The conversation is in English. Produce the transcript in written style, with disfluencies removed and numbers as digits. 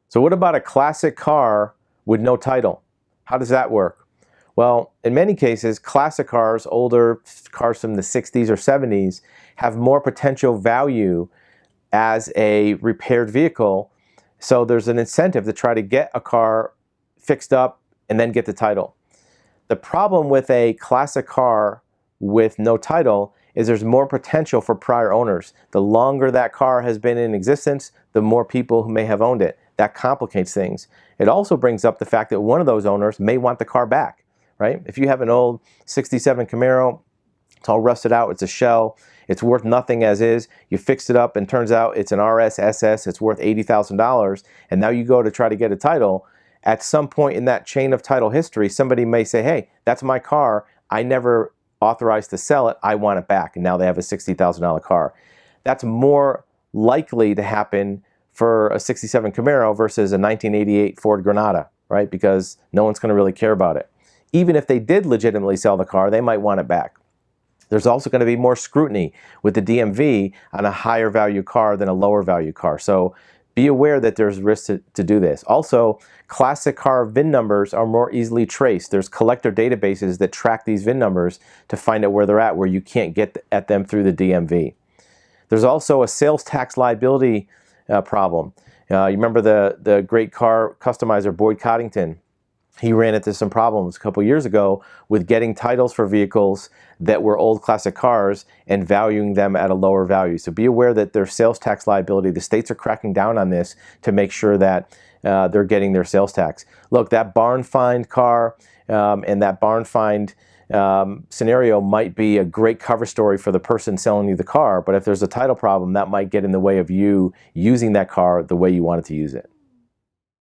So what about a classic car with no title? How does that work? Well, in many cases, classic cars, older cars from the 60s or 70s, have more potential value as a repaired vehicle. So there's an incentive to try to get a car fixed up and then get the title. The problem with a classic car with no title is there's more potential for prior owners. The longer that car has been in existence, the more people who may have owned it. That complicates things. It also brings up the fact that one of those owners may want the car back, right? If you have an old 67 Camaro, it's all rusted out, it's a shell, it's worth nothing as is, you fixed it up and turns out it's an RS SS, it's worth $80,000, and now you go to try to get a title. At some point in that chain of title history, somebody may say, hey, that's my car, I never authorized to sell it, I want it back, and now they have a $60,000 car. That's more likely to happen for a 67 Camaro versus a 1988 Ford Granada, right? Because no one's going to really care about it. Even if they did legitimately sell the car, they might want it back. There's also going to be more scrutiny with the DMV on a higher value car than a lower value car. So be aware that there's risk to do this. Also, classic car VIN numbers are more easily traced. There's collector databases that track these VIN numbers to find out where they're at, where you can't get at them through the DMV. There's also a sales tax liability problem. You remember the great car customizer Boyd Coddington? He ran into some problems a couple years ago with getting titles for vehicles that were old classic cars and valuing them at a lower value. So be aware that there's sales tax liability. The states are cracking down on this to make sure that they're getting their sales tax. Look, that barn find car and that barn find scenario might be a great cover story for the person selling you the car, but if there's a title problem, that might get in the way of you using that car the way you wanted to use it.